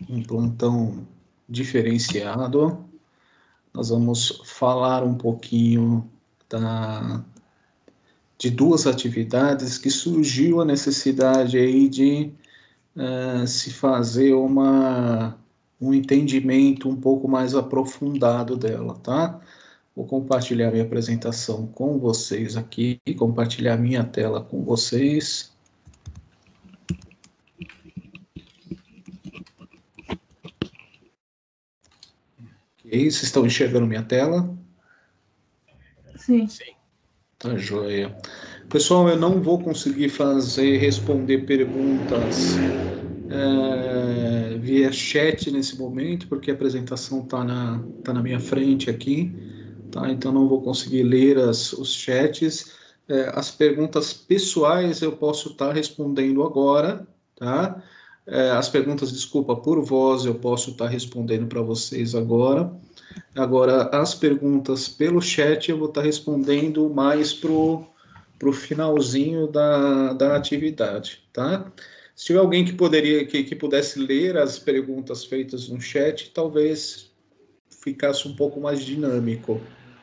um plantão diferenciado. Nós vamos falar um pouquinho de duas atividades que surgiu a necessidade aí de se fazer um entendimento um pouco mais aprofundado dela, tá? Vou compartilhar minha apresentação com vocês aqui, compartilhar minha tela com vocês. Ok, vocês estão enxergando minha tela? Sim. Tá joia. Pessoal, eu não vou conseguir responder perguntas via chat nesse momento, porque a apresentação tá na minha frente aqui, tá? Então não vou conseguir ler os chats. As perguntas pessoais eu posso estar respondendo agora, tá? As perguntas, desculpa, por voz eu posso estar respondendo para vocês agora. Agora, as perguntas pelo chat eu vou estar respondendo mais pro finalzinho da atividade, tá? Se tiver alguém que pudesse ler as perguntas feitas no chat, talvez ficasse um pouco mais dinâmico,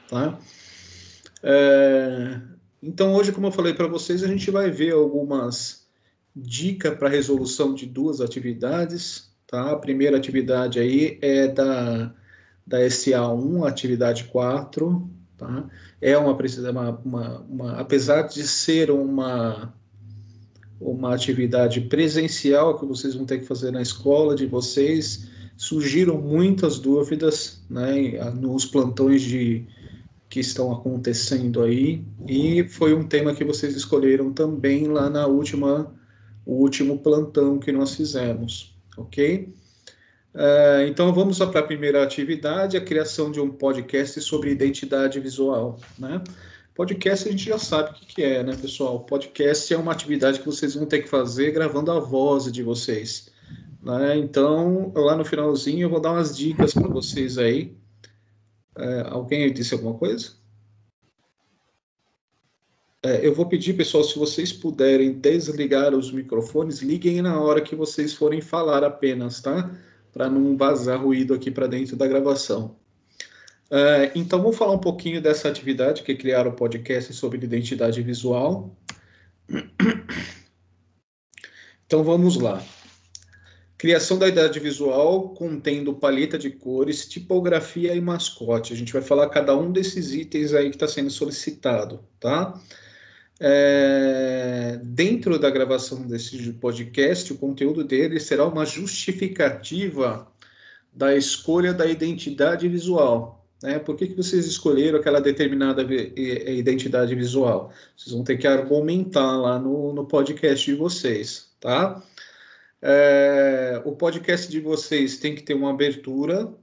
tá? Então, hoje, como eu falei para vocês, a gente vai ver algumas dicas para resolução de duas atividades, tá? A primeira atividade aí é da SA1, atividade 4, tá? Apesar de ser uma atividade presencial que vocês vão ter que fazer na escola de vocês, surgiram muitas dúvidas, né, nos plantões que estão acontecendo aí, e foi um tema que vocês escolheram também lá o último plantão que nós fizemos, ok? Então, vamos para a primeira atividade, a criação de um podcast sobre identidade visual, né? Podcast a gente já sabe o que é, né, pessoal? Podcast é uma atividade que vocês vão ter que fazer gravando a voz de vocês, né? Então, lá no finalzinho eu vou dar umas dicas para vocês aí. Alguém disse alguma coisa? Eu vou pedir, pessoal, se vocês puderem desligar os microfones, liguem na hora que vocês forem falar apenas, tá? Para não vazar ruído aqui para dentro da gravação. Então, vamos falar um pouquinho dessa atividade, que é criar um podcast sobre identidade visual. Então, vamos lá. Criação da identidade visual contendo paleta de cores, tipografia e mascote. A gente vai falar cada um desses itens aí que está sendo solicitado, tá? Dentro da gravação desse podcast, o conteúdo dele será uma justificativa da escolha da identidade visual, né? Por que vocês escolheram aquela determinada identidade visual? Vocês vão ter que argumentar lá no podcast de vocês, tá? O podcast de vocês tem que ter uma abertura,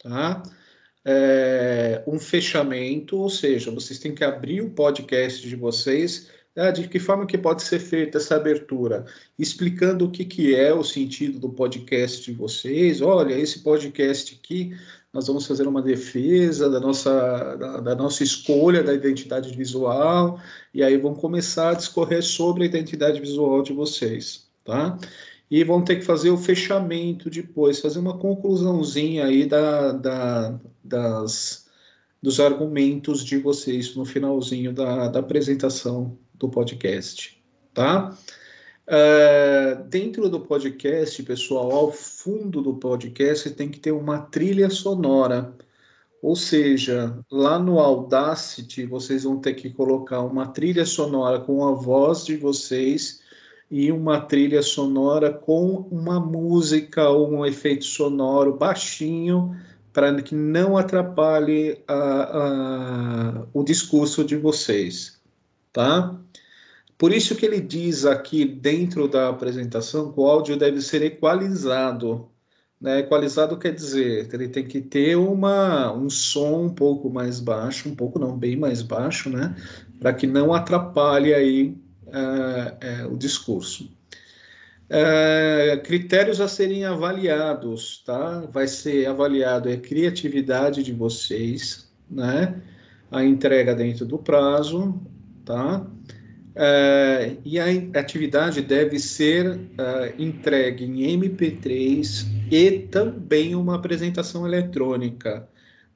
tá? Um fechamento, ou seja, vocês têm que abrir o podcast de vocês. De que forma que pode ser feita essa abertura? Explicando o que é o sentido do podcast de vocês. Olha, esse podcast aqui, nós vamos fazer uma defesa da nossa escolha da identidade visual, e aí vamos começar a discorrer sobre a identidade visual de vocês, tá? E vão ter que fazer o fechamento depois, fazer uma conclusãozinha aí dos argumentos de vocês no finalzinho da apresentação do podcast, tá? Dentro do podcast, pessoal, ao fundo do podcast tem que ter uma trilha sonora, ou seja, lá no Audacity vocês vão ter que colocar uma trilha sonora com a voz de vocês e uma trilha sonora com uma música ou um efeito sonoro baixinho para que não atrapalhe o discurso de vocês, tá? Por isso que ele diz aqui dentro da apresentação que o áudio deve ser equalizado, né? Equalizado quer dizer que ele tem que ter um som um pouco mais baixo, um pouco não, bem mais baixo, né? Para que não atrapalhe aí o discurso. Critérios a serem avaliados, tá? Vai ser avaliado a criatividade de vocês, né? A entrega dentro do prazo, tá? E a atividade deve ser entregue em MP3 e também uma apresentação eletrônica,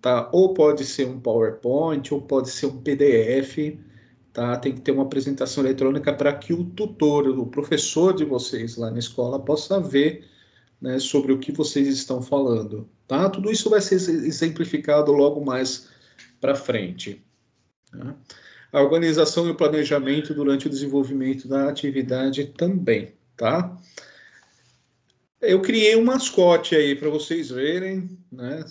tá? Ou pode ser um PowerPoint, ou pode ser um PDF, tá? Tem que ter uma apresentação eletrônica para que o tutor, o professor de vocês lá na escola, possa ver, né, sobre o que vocês estão falando, tá? Tudo isso vai ser exemplificado logo mais para frente, tá? A organização e o planejamento durante o desenvolvimento da atividade também, tá? Eu criei um mascote aí para vocês verem, né?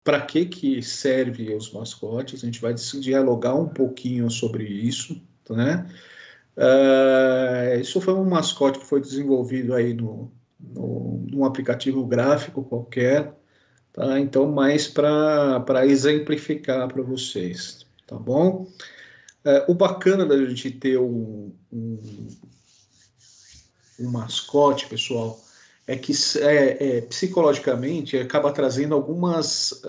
Para que serve os mascotes? A gente vai dialogar um pouquinho sobre isso, né? Isso foi um mascote que foi desenvolvido aí num aplicativo gráfico qualquer, tá? Então, mais para exemplificar para vocês, tá bom? O bacana da gente ter um mascote, pessoal, é que psicologicamente acaba trazendo algumas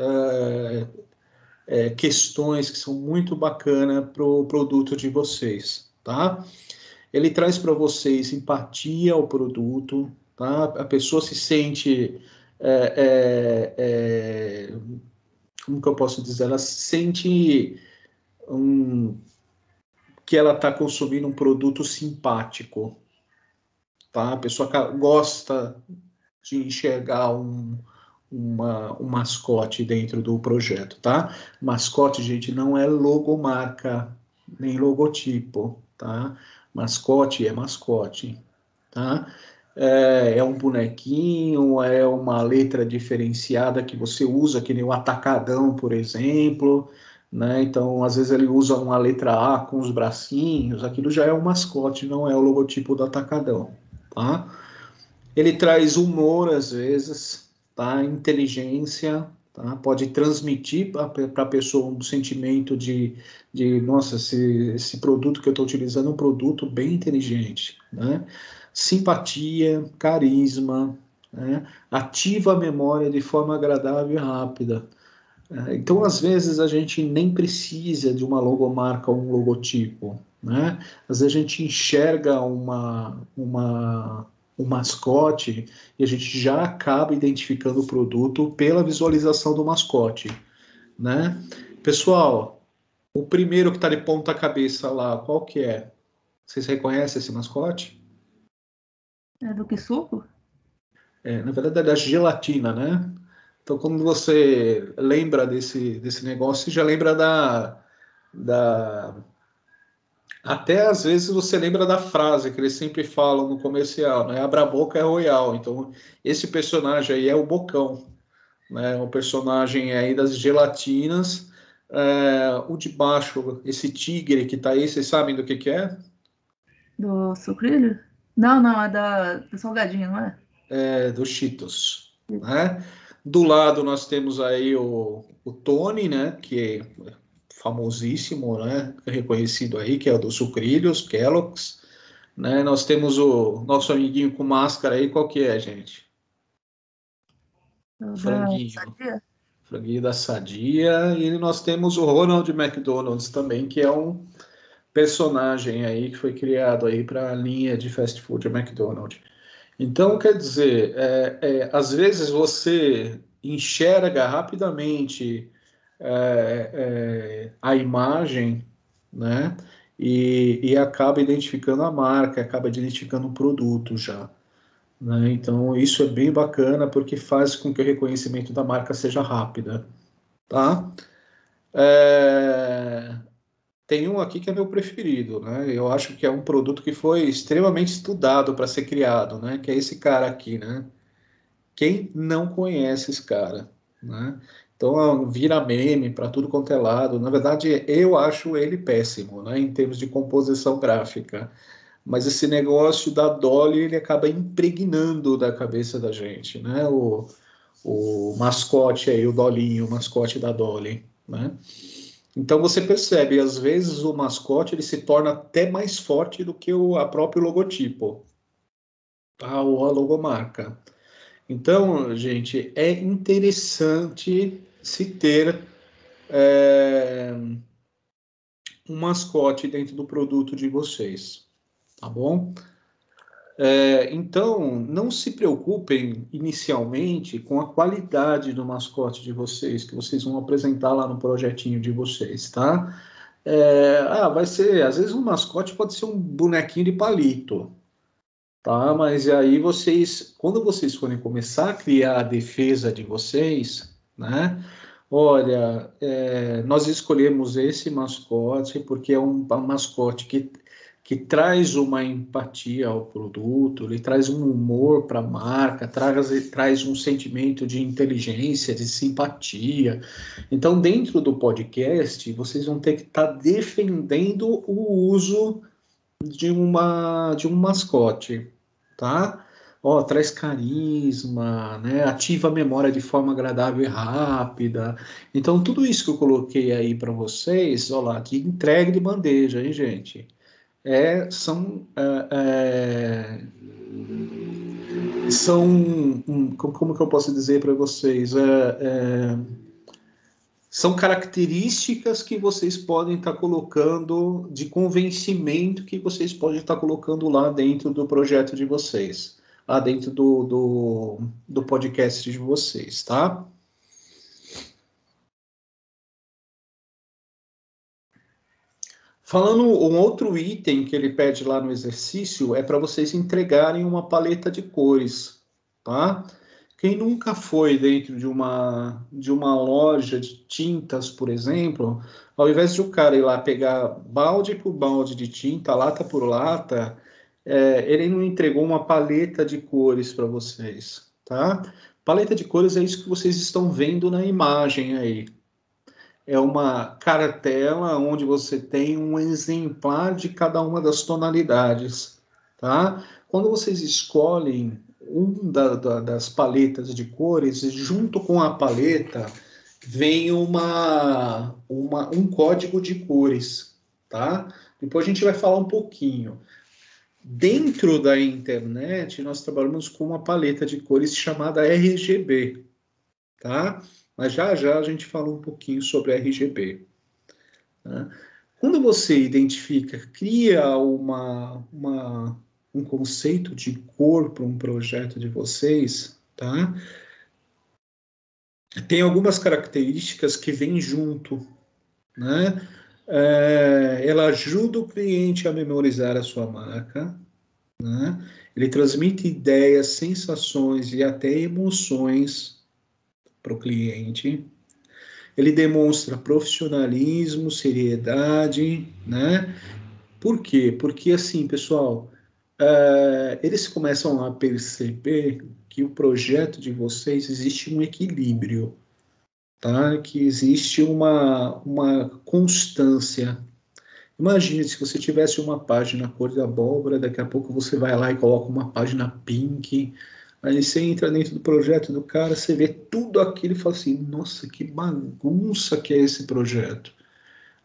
questões que são muito bacanas para o produto de vocês, tá? Ele traz para vocês empatia ao produto, tá? A pessoa se sente, como que eu posso dizer? Ela se sente que ela está consumindo um produto simpático, tá? A pessoa gosta de enxergar um mascote dentro do projeto, tá? Mascote, gente, não é logomarca, nem logotipo, tá? Mascote é mascote, tá? É um bonequinho, é uma letra diferenciada que você usa, que nem o atacadão, por exemplo, né? Então, às vezes ele usa uma letra A com os bracinhos, aquilo já é um mascote, não é o logotipo do atacadão, tá? Ele traz humor, às vezes, tá? Inteligência, tá? Pode transmitir para a pessoa um sentimento nossa, esse produto que eu estou utilizando é um produto bem inteligente, né? Simpatia, carisma, né? Ativa a memória de forma agradável e rápida. Então, às vezes, a gente nem precisa de uma logomarca ou um logotipo, né? Às vezes a gente enxerga um mascote e a gente já acaba identificando o produto pela visualização do mascote, né? Pessoal, o primeiro que está de ponta cabeça lá, qual que é? Vocês reconhecem esse mascote? É do que suco? Na verdade é da gelatina, né? Então, quando você lembra desse negócio, você já lembra da... Até às vezes você lembra da frase que eles sempre falam no comercial, né? Abra a boca é royal. Então, esse personagem aí é o Bocão, né? O personagem aí das gelatinas. O de baixo, esse tigre que tá aí, vocês sabem do que é? Do sucrilho? Não, não, é do salgadinho, não é? Dos Cheetos, né? Do lado nós temos aí o Tony, né? Que é famosíssimo, né? Reconhecido aí, que é o dos sucrilhos, Kellogg's, né? Nós temos o nosso amiguinho com máscara aí, qual que é, gente? Da Franguinho. Sadia? Franguinho da Sadia. E nós temos o Ronald McDonald's também, que é um personagem aí que foi criado aí para a linha de fast food McDonald's. Então, quer dizer, às vezes você enxerga rapidamente a imagem, né? E acaba identificando a marca, acaba identificando o produto já, né? Então, isso é bem bacana porque faz com que o reconhecimento da marca seja rápida, tá? É, Tem um aqui que é meu preferido, né? Eu acho que é um produto que foi extremamente estudado para ser criado, né? Que é esse cara aqui, né? Quem não conhece esse cara, né? Então vira meme para tudo quanto é lado. Na verdade, eu acho ele péssimo, né? Em termos de composição gráfica. Mas esse negócio da Dolly, ele acaba impregnando da cabeça da gente, né? O mascote aí, o Dolinho, o mascote da Dolly, né? Então você percebe, às vezes o mascote ele se torna até mais forte do que a próprio logotipo, tá? Ou a logomarca. Então, gente, é interessante se ter é, um mascote dentro do produto de vocês, tá bom? Então, não se preocupem inicialmente com a qualidade do mascote de vocês, que vocês vão apresentar lá no projetinho de vocês, tá? Vai ser, às vezes um mascote pode ser um bonequinho de palito, tá? Mas aí vocês, quando vocês forem começar a criar a defesa de vocês, né? Olha, nós escolhemos esse mascote porque é um mascote que traz uma empatia ao produto, ele traz um humor para a marca, traz um sentimento de inteligência, de simpatia. Então, dentro do podcast, vocês vão ter que estar defendendo o uso de um mascote, tá? Ó, traz carisma, né? Ativa a memória de forma agradável e rápida. Então, tudo isso que eu coloquei aí para vocês, ó lá, de entregue de bandeja, hein, gente? São como que eu posso dizer para vocês? São características que vocês podem estar colocando, de convencimento que vocês podem estar colocando lá dentro do projeto de vocês, lá dentro do podcast de vocês, tá? Falando, um outro item que ele pede lá no exercício é para vocês entregarem uma paleta de cores, tá? Quem nunca foi dentro de uma loja de tintas, por exemplo, ao invés de o cara ir lá pegar balde por balde de tinta, lata por lata, ele não entregou uma paleta de cores para vocês, tá? Paleta de cores é isso que vocês estão vendo na imagem aí. É uma cartela onde você tem um exemplar de cada uma das tonalidades, tá? Quando vocês escolhem das paletas de cores, junto com a paleta vem um código de cores, tá? Depois a gente vai falar um pouquinho. Dentro da internet, nós trabalhamos com uma paleta de cores chamada RGB, tá? Mas já já a gente fala um pouquinho sobre RGB. Né? Quando você identifica, cria um conceito de cor para um projeto de vocês, tá? Tem algumas características que vêm junto, né? Ela ajuda o cliente a memorizar a sua marca, né? Ele transmite ideias, sensações e até emoções para o cliente. Ele demonstra profissionalismo, seriedade, né? Por quê? Porque, assim, pessoal, eles começam a perceber que o projeto de vocês existe um equilíbrio, tá? Que existe uma constância. Imagine se você tivesse uma página cor de abóbora, daqui a pouco você vai lá e coloca uma página pink, aí você entra dentro do projeto do cara, você vê tudo aquilo e fala assim, nossa, que bagunça que é esse projeto,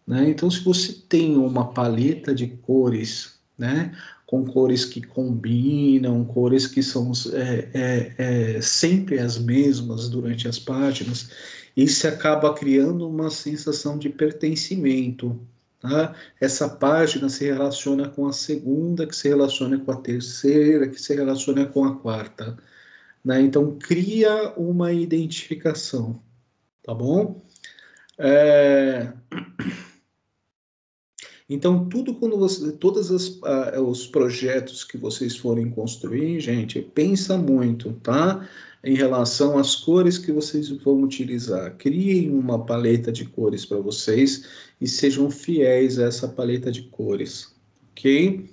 né? Então, se você tem uma paleta de cores, né, com cores que combinam, cores que são sempre as mesmas durante as páginas, isso acaba criando uma sensação de pertencimento. Tá? Essa página se relaciona com a segunda, que se relaciona com a terceira, que se relaciona com a quarta. Né? Então, cria uma identificação, tá bom? Então, todos os projetos que vocês forem construir, gente, pensa muito, tá? Em relação às cores que vocês vão utilizar. Criem uma paleta de cores para vocês e sejam fiéis a essa paleta de cores, ok?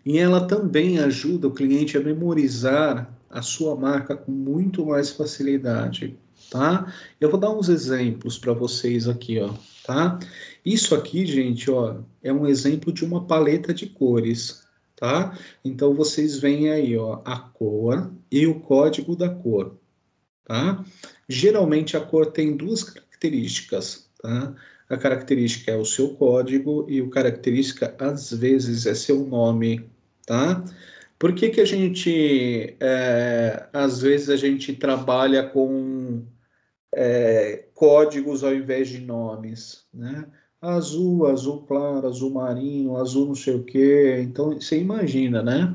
E ela também ajuda o cliente a memorizar a sua marca com muito mais facilidade, tá? Eu vou dar uns exemplos para vocês aqui, ó, tá? Isso aqui, gente, ó, é um exemplo de uma paleta de cores, tá? Então vocês veem aí, ó, a cor e o código da cor, tá? Geralmente a cor tem duas características, tá? A característica é o seu código e a característica, às vezes, é seu nome, tá? Por que que a gente, às vezes, a gente trabalha com códigos ao invés de nomes, né? azul, azul claro, azul marinho, azul não sei o quê. Então, você imagina, né?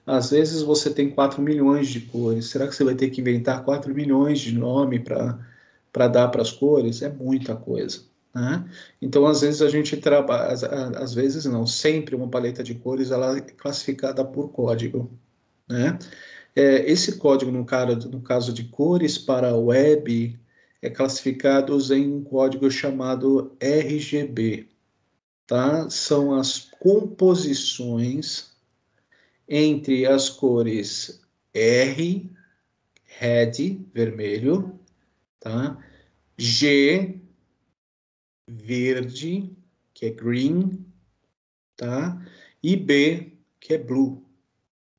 Às vezes você tem 4 milhões de cores. Será que você vai ter que inventar 4 milhões de nome para dar para as cores? É muita coisa, né? Então, às vezes a gente trabalha, às vezes não, sempre uma paleta de cores ela é classificada por código, né? Esse código, no caso de cores para a web, é classificado em um código chamado RGB, tá? São as composições entre as cores R, red, vermelho, tá? G, verde, que é green, tá? E B, que é blue,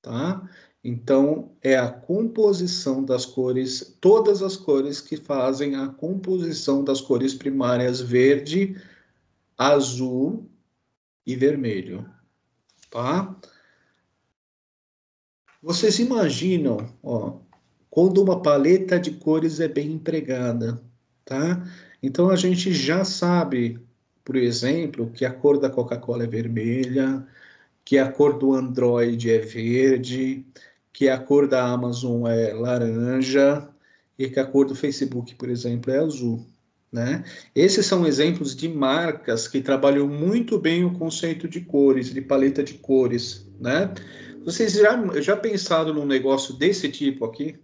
tá? Então, é a composição das cores, todas as cores que fazem a composição das cores primárias verde, azul e vermelho, tá? Vocês imaginam, ó, quando uma paleta de cores é bem empregada, tá? Então a gente já sabe, por exemplo, que a cor da Coca-Cola é vermelha, que a cor do Android é verde, que a cor da Amazon é laranja e que a cor do Facebook, por exemplo, é azul, né? Esses são exemplos de marcas que trabalham muito bem o conceito de cores, de paleta de cores, né? Vocês já pensaram num negócio desse tipo aqui?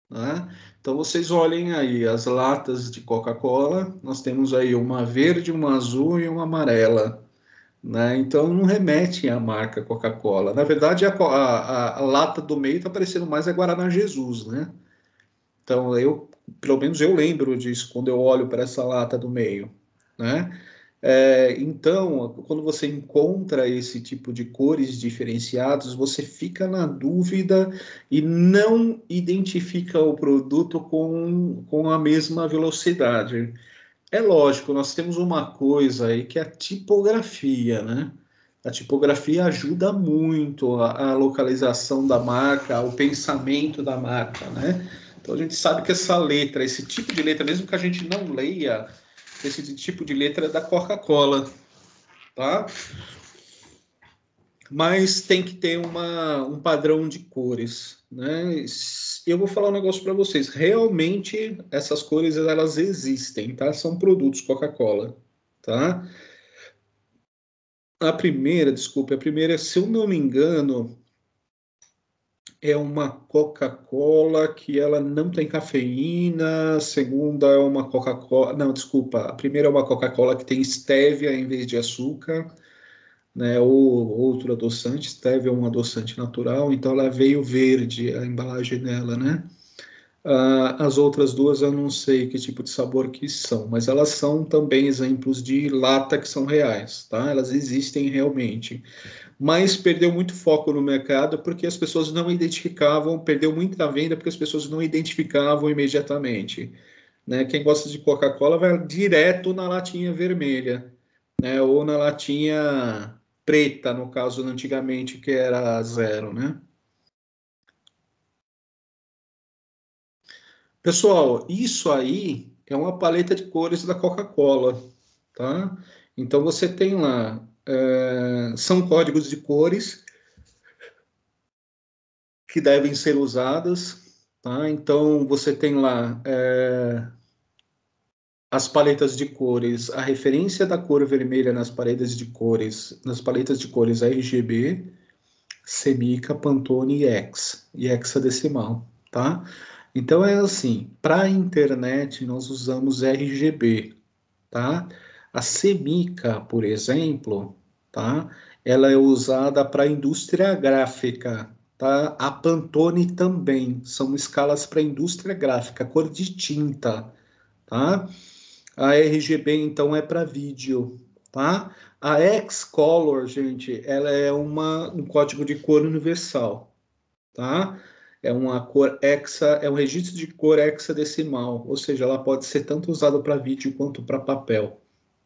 Né? Então vocês olhem aí as latas de Coca-Cola, nós temos aí uma verde, uma azul e uma amarela, né? Então não remete à marca Coca-Cola. Na verdade, a lata do meio está parecendo mais a Guaraná Jesus, né? Então pelo menos eu lembro disso quando eu olho para essa lata do meio, né? Então, quando você encontra esse tipo de cores diferenciadas, você fica na dúvida e não identifica o produto com a mesma velocidade. É lógico, nós temos uma coisa aí que é a tipografia, né? A tipografia ajuda muito a localização da marca, o pensamento da marca, né? Então a gente sabe que essa letra, esse tipo de letra, mesmo que a gente não leia, esse tipo de letra é da Coca-Cola, tá? Mas tem que ter um padrão de cores, né? Eu vou falar um negócio para vocês. Realmente essas cores elas existem, tá? São produtos Coca-Cola, tá? A primeira, se eu não me engano, é uma Coca-Cola que ela não tem cafeína. A segunda é uma Coca-Cola, não, desculpa. A primeira é uma Coca-Cola que tem stevia em vez de açúcar, né, ou outro adoçante. Stevia é um adoçante natural, então ela veio verde, a embalagem dela, né? As outras duas eu não sei que tipo de sabor que são, mas elas são também exemplos de lata que são reais, tá? Elas existem realmente. Mas perdeu muito foco no mercado porque as pessoas não identificavam, perdeu muita venda porque as pessoas não identificavam imediatamente, né? Quem gosta de Coca-Cola vai direto na latinha vermelha, né? Ou na latinha preta, no caso, antigamente, que era zero, né? Pessoal, isso aí é uma paleta de cores da Coca-Cola, tá? Então você tem lá, são códigos de cores que devem ser usadas, tá? Então você tem lá as paletas de cores, a referência da cor vermelha nas paletas de cores RGB, Semica, Pantone e e hexadecimal, tá? Então é assim, para a internet nós usamos RGB, tá? A Semica, por exemplo, tá? Ela é usada para a indústria gráfica, tá? A Pantone também, são escalas para a indústria gráfica, cor de tinta, tá? A RGB, então, é para vídeo, tá? A Xcolor, gente, ela é um código de cor universal, tá? É uma cor hexa, é um registro de cor hexadecimal, ou seja, ela pode ser tanto usada para vídeo quanto para papel,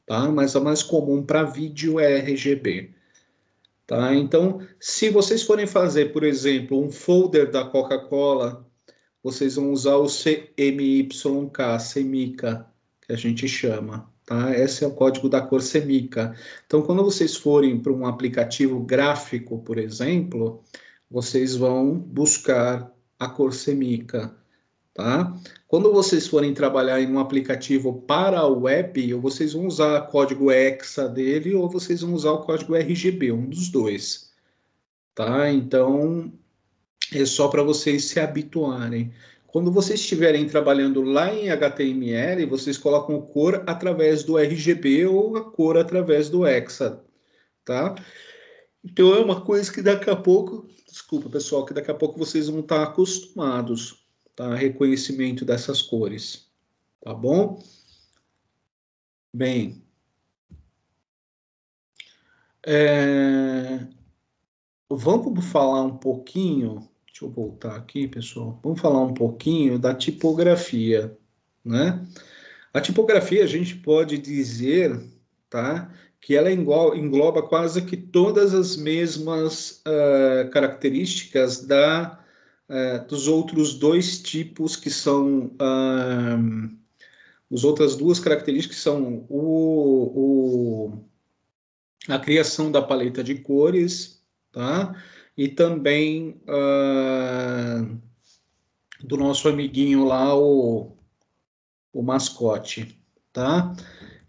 tá? Mas a mais comum para vídeo é RGB, tá? Então, se vocês forem fazer, por exemplo, um folder da Coca-Cola, vocês vão usar o CMYK, Semica, que a gente chama, tá? Esse é o código da cor Semica. Então, quando vocês forem para um aplicativo gráfico, por exemplo, vocês vão buscar a cor Semica, tá? Quando vocês forem trabalhar em um aplicativo para a web, ou vocês vão usar o código hexa dele, ou vocês vão usar o código RGB, um dos dois, tá? Então, é só para vocês se habituarem. Quando vocês estiverem trabalhando lá em HTML, vocês colocam a cor através do RGB ou a cor através do hexa, tá? Então é uma coisa que daqui a pouco, desculpa pessoal, que daqui a pouco vocês vão estar acostumados, tá? Reconhecimento dessas cores, tá bom? Bem, vamos falar um pouquinho, deixa eu voltar aqui, pessoal, vamos falar um pouquinho da tipografia, né? A tipografia a gente pode dizer, tá, que ela engloba quase que todas as mesmas características dos outros dois tipos que são as outras duas características que são a criação da paleta de cores, tá? E também do nosso amiguinho lá, o mascote, tá?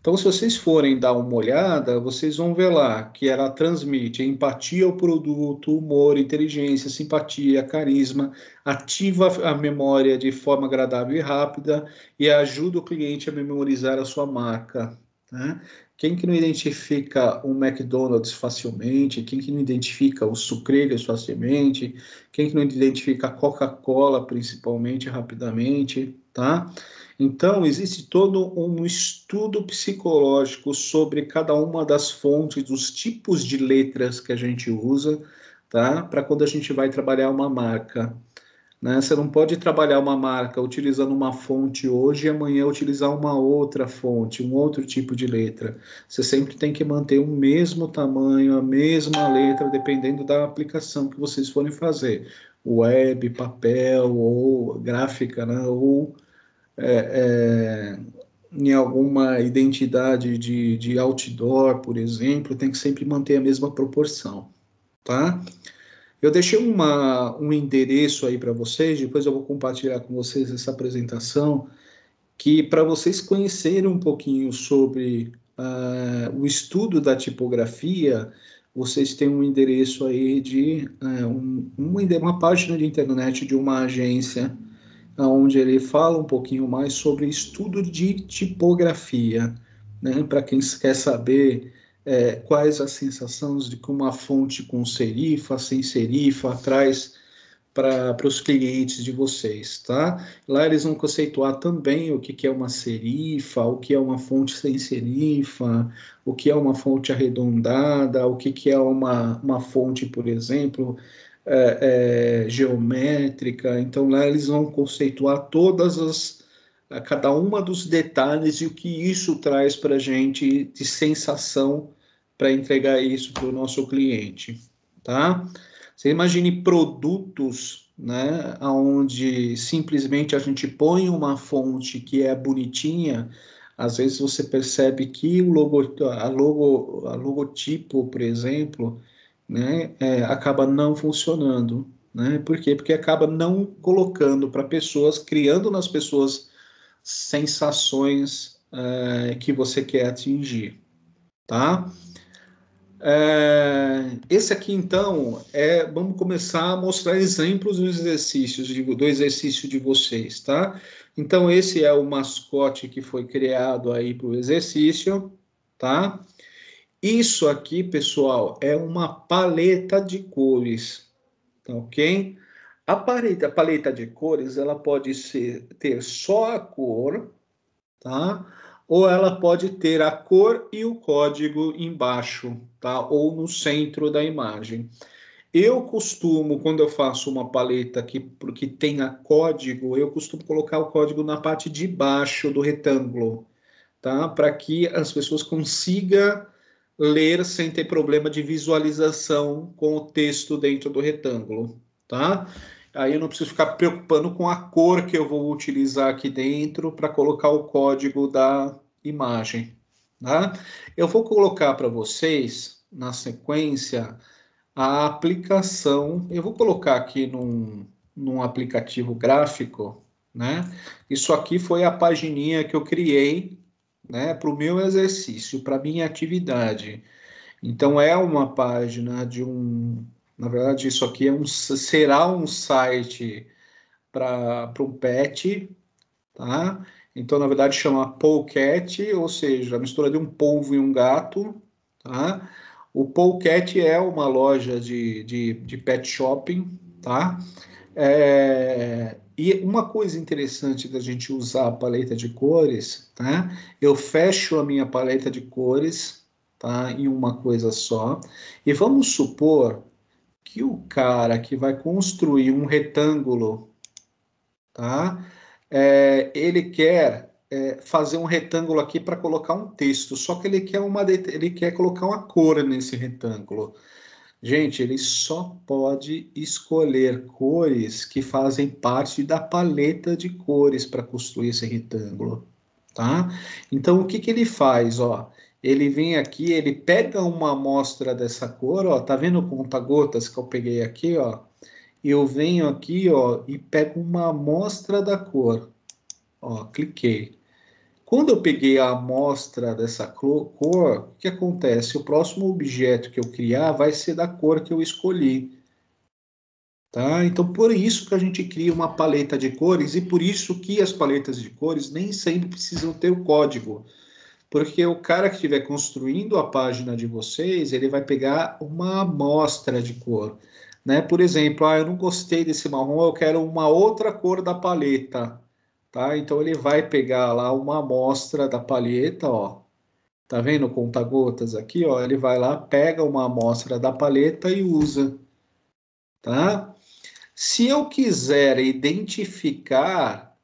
Então, se vocês forem dar uma olhada, vocês vão ver lá que ela transmite empatia ao produto, humor, inteligência, simpatia, carisma, ativa a memória de forma agradável e rápida e ajuda o cliente a memorizar a sua marca, né? Quem que não identifica um McDonald's facilmente? Quem que não identifica os sucrilhos facilmente? Quem que não identifica a Coca-Cola, principalmente, rapidamente, tá? Então, existe todo um estudo psicológico sobre cada uma das fontes, dos tipos de letras que a gente usa, tá? Para quando a gente vai trabalhar uma marca, né? Você não pode trabalhar uma marca utilizando uma fonte hoje e amanhã utilizar uma outra fonte, um outro tipo de letra. Você sempre tem que manter o mesmo tamanho, a mesma letra, dependendo da aplicação que vocês forem fazer. Web, papel ou gráfica, né? Ou em alguma identidade de outdoor, por exemplo, tem que sempre manter a mesma proporção, tá? Eu deixei um endereço aí para vocês, depois eu vou compartilhar com vocês essa apresentação, que para vocês conhecerem um pouquinho sobre o estudo da tipografia, vocês têm um endereço aí de uma página de internet de uma agência onde ele fala um pouquinho mais sobre estudo de tipografia, né? Para quem quer saber quais as sensações de que uma fonte com serifa, sem serifa, traz para os clientes de vocês, tá? Lá eles vão conceituar também o que é uma serifa, o que é uma fonte sem serifa, o que é uma fonte arredondada, o que é uma fonte, por exemplo, geométrica. Então lá eles vão conceituar cada uma dos detalhes e o que isso traz para a gente de sensação para entregar isso para o nosso cliente, tá? Você imagine produtos, né, onde simplesmente a gente põe uma fonte que é bonitinha, às vezes você percebe que a logotipo, por exemplo, né, acaba não funcionando, né? Por quê? Porque acaba não colocando para pessoas, criando nas pessoas sensações que você quer atingir, tá? Esse aqui, então, vamos começar a mostrar exemplos dos exercícios, do exercício de vocês, tá? Então, esse é o mascote que foi criado aí para o exercício, tá? Isso aqui, pessoal, é uma paleta de cores, tá ok? A paleta de cores, ela pode ter só a cor, tá? Ou ela pode ter a cor e o código embaixo, tá? Ou no centro da imagem. Eu costumo, quando eu faço uma paleta que tenha código, eu costumo colocar o código na parte de baixo do retângulo, tá? Para que as pessoas consigam ler sem ter problema de visualização com o texto dentro do retângulo, tá? Aí eu não preciso ficar preocupando com a cor que eu vou utilizar aqui dentro para colocar o código da imagem, tá? Eu vou colocar para vocês, na sequência, a aplicação. Eu vou colocar aqui num aplicativo gráfico, né? Isso aqui foi a pagininha que eu criei, né, para o meu exercício, para minha atividade. Então, é uma página de um. Na verdade, isso aqui será um site para um pet, tá? Então, na verdade, chama Polecat, ou seja, a mistura de um polvo e um gato, tá? O Polecat é uma loja de pet shopping, tá? E uma coisa interessante da gente usar a paleta de cores, tá? Eu fecho a minha paleta de cores, tá? Em uma coisa só. E vamos supor que o cara que vai construir um retângulo, tá? Ele quer fazer um retângulo aqui para colocar um texto, só que ele quer colocar uma cor nesse retângulo. Gente, ele só pode escolher cores que fazem parte da paleta de cores para construir esse retângulo, tá? Então, o que que ele faz, ó? Ele vem aqui, ele pega uma amostra dessa cor, ó, tá vendo o conta-gotas que eu peguei aqui, ó? Eu venho aqui, ó, e pego uma amostra da cor, ó, cliquei. Quando eu peguei a amostra dessa cor, o que acontece? O próximo objeto que eu criar vai ser da cor que eu escolhi, tá? Então, por isso que a gente cria uma paleta de cores e por isso que as paletas de cores nem sempre precisam ter o código, porque o cara que estiver construindo a página de vocês, ele vai pegar uma amostra de cor, né? Por exemplo, eu não gostei desse marrom, eu quero uma outra cor da paleta, tá? Então ele vai pegar lá uma amostra da paleta, ó. Tá vendo o conta-gotas aqui, ó? Ele vai lá, pega uma amostra da paleta e usa, tá? Se eu quiser identificar,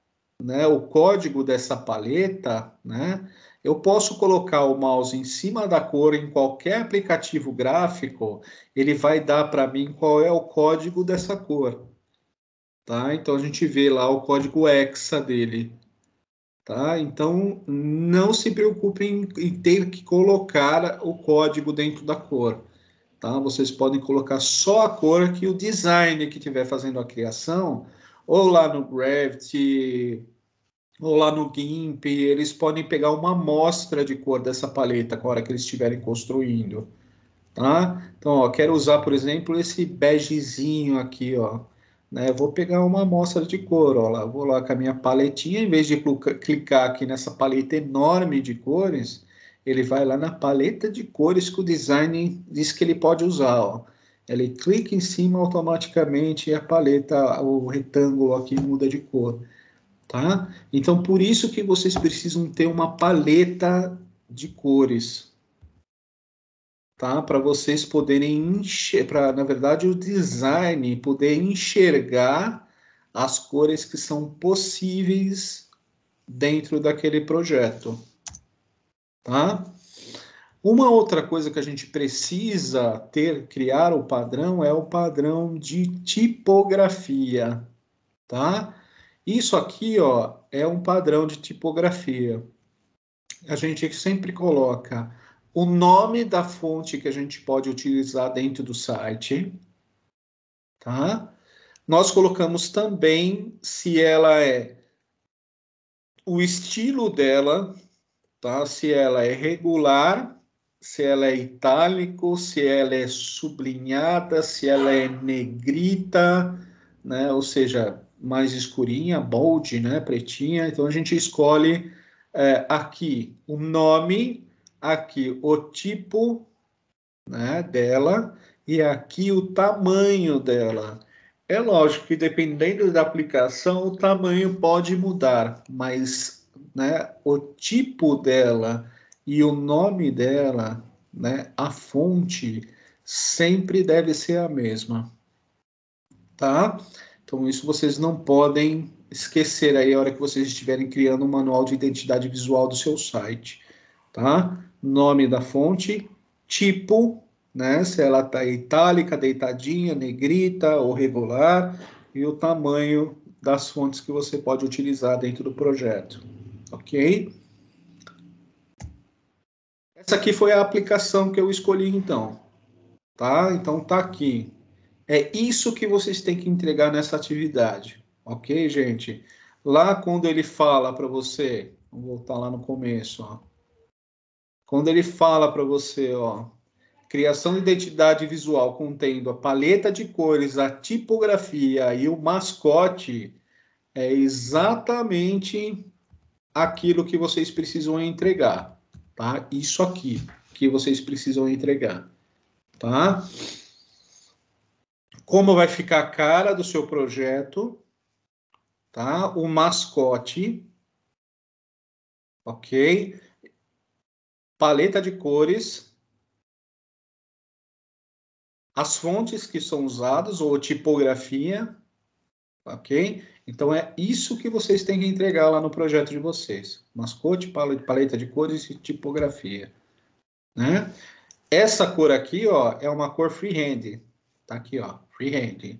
né, o código dessa paleta, né, eu posso colocar o mouse em cima da cor em qualquer aplicativo gráfico, ele vai dar para mim qual é o código dessa cor, tá? Então a gente vê lá o código hexa dele, tá? Então não se preocupem em ter que colocar o código dentro da cor, tá? Vocês podem colocar só a cor que o design que estiver fazendo a criação, ou lá no Gravity, ou lá no GIMP, eles podem pegar uma amostra de cor dessa paleta na hora que eles estiverem construindo, tá? Então, ó, quero usar, por exemplo, esse begezinho aqui, ó, né? Eu vou pegar uma amostra de cor, ó, lá, vou lá com a minha paletinha, em vez de clicar aqui nessa paleta enorme de cores, ele vai lá na paleta de cores que o design diz que ele pode usar, ó. Ele clica em cima automaticamente e a paleta, o retângulo aqui muda de cor, tá? Então, por isso que vocês precisam ter uma paleta de cores, tá? Para vocês poderem enxergar, na verdade, o design poder enxergar as cores que são possíveis dentro daquele projeto, tá? Uma outra coisa que a gente precisa criar o padrão é o padrão de tipografia, tá? Isso aqui, ó, é um padrão de tipografia. A gente sempre coloca o nome da fonte que a gente pode utilizar dentro do site, tá? Nós colocamos também se ela é o estilo dela, tá? Se ela é regular, se ela é itálico, se ela é sublinhada, se ela é negrita, né? Ou seja, mais escurinha, bold, né? Pretinha. Então a gente escolhe aqui o nome, aqui o tipo, né, dela e aqui o tamanho dela. É lógico que dependendo da aplicação, o tamanho pode mudar, mas, né, o tipo dela e o nome dela, né, a fonte sempre deve ser a mesma, tá? Então isso vocês não podem esquecer aí a hora que vocês estiverem criando um manual de identidade visual do seu site, tá? Nome da fonte, tipo, né? Se ela está itálica, deitadinha, negrita ou regular, e o tamanho das fontes que você pode utilizar dentro do projeto, ok? Essa aqui foi a aplicação que eu escolhi, então. Tá? Então, tá aqui. É isso que vocês têm que entregar nessa atividade. Ok, gente? Lá quando ele fala para você, vamos voltar lá no começo, ó. Quando ele fala para você, ó, criação de identidade visual contendo a paleta de cores, a tipografia e o mascote, é exatamente aquilo que vocês precisam entregar, tá? Isso aqui que vocês precisam entregar, tá? Como vai ficar a cara do seu projeto, tá? O mascote, ok? Paleta de cores, as fontes que são usadas ou tipografia, ok? Então é isso que vocês têm que entregar lá no projeto de vocês: mascote, paleta de cores e tipografia, né? Essa cor aqui, ó, é uma cor freehand, tá aqui, ó, freehand.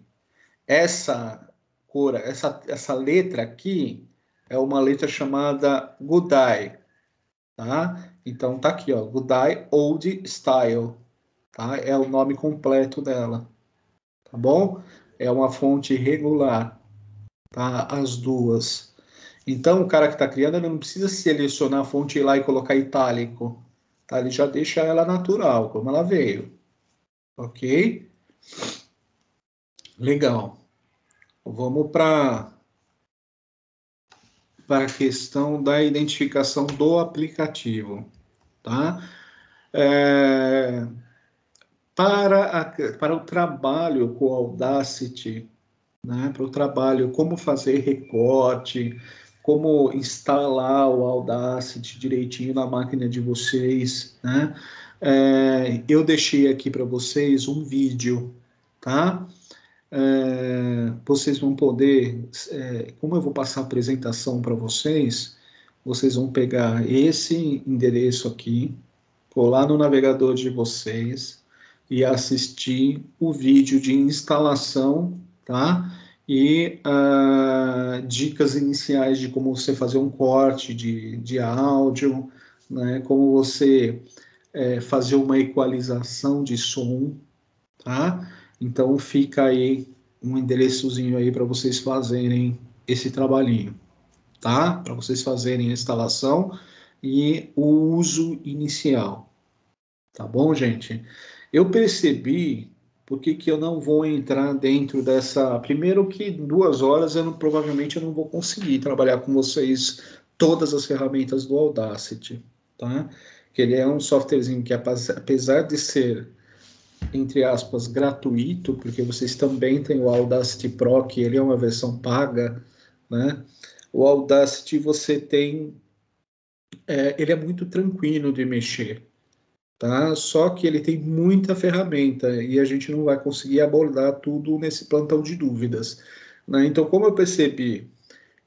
Essa cor, essa letra aqui é uma letra chamada Goodeye, tá? Então tá aqui, ó, Goodeye Old Style, tá? É o nome completo dela, tá bom? É uma fonte regular, tá? As duas. Então o cara que está criando, ele não precisa selecionar a fonte e ir lá e colocar itálico, tá? Ele já deixa ela natural, como ela veio, ok? Legal. Vamos para a questão da identificação do aplicativo, tá? É, para o trabalho com o Audacity, né? Para o trabalho, como fazer recorte, como instalar o Audacity direitinho na máquina de vocês, né? Eu deixei aqui para vocês um vídeo, tá? Vocês vão poder, como eu vou passar a apresentação para vocês, vocês vão pegar esse endereço aqui, colar no navegador de vocês e assistir o vídeo de instalação, tá? E dicas iniciais de como você fazer um corte de áudio, né? Como você fazer uma equalização de som, tá? Então fica aí um endereçozinho aí para vocês fazerem esse trabalhinho, tá? Para vocês fazerem a instalação e o uso inicial, tá bom, gente? Eu percebi porque que eu não vou entrar dentro dessa. Primeiro que em 2 horas provavelmente eu não vou conseguir trabalhar com vocês todas as ferramentas do Audacity, tá? Que ele é um softwarezinho que apesar de ser, entre aspas, gratuito, porque vocês também têm o Audacity Pro, que ele é uma versão paga, né? O Audacity você tem, ele é muito tranquilo de mexer, tá? Só que ele tem muita ferramenta e a gente não vai conseguir abordar tudo nesse plantão de dúvidas, né? Então, como eu percebi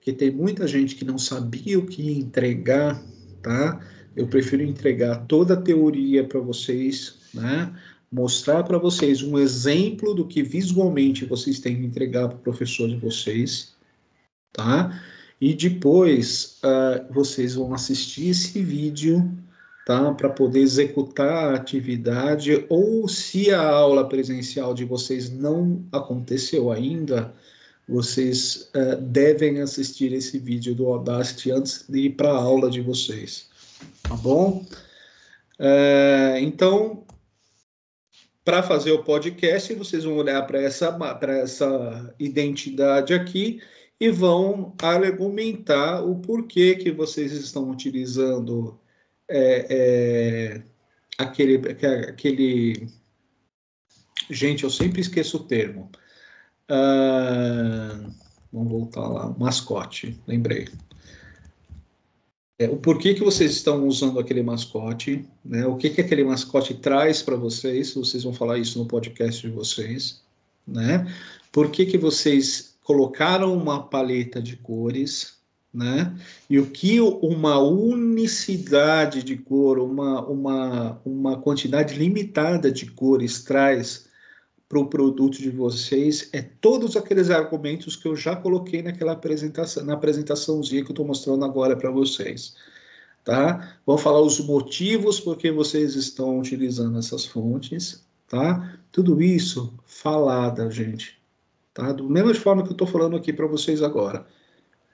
que tem muita gente que não sabia o que entregar, tá? Eu prefiro entregar toda a teoria para vocês, né? Mostrar para vocês um exemplo do que visualmente vocês têm que entregar para o professor de vocês, tá? E depois vocês vão assistir esse vídeo, tá? Para poder executar a atividade, ou se a aula presencial de vocês não aconteceu ainda, vocês devem assistir esse vídeo do Audacity antes de ir para a aula de vocês, tá bom? Então, para fazer o podcast, vocês vão olhar para essa identidade aqui e vão argumentar o porquê que vocês estão utilizando aquele... Gente, eu sempre esqueço o termo. Vamos voltar lá, mascote, lembrei. O porquê que vocês estão usando aquele mascote, né? O que aquele mascote traz para vocês, vocês vão falar isso no podcast de vocês, né? Por que vocês colocaram uma paleta de cores, né? E o que uma unicidade de cor, uma quantidade limitada de cores traz para o produto de vocês, todos aqueles argumentos que eu já coloquei naquela apresentação, na apresentaçãozinha que eu estou mostrando agora para vocês. tá? Vão falar os motivos por que vocês estão utilizando essas fontes, tá? Tudo isso falada, gente, tá? Da mesma forma que eu estou falando aqui para vocês agora,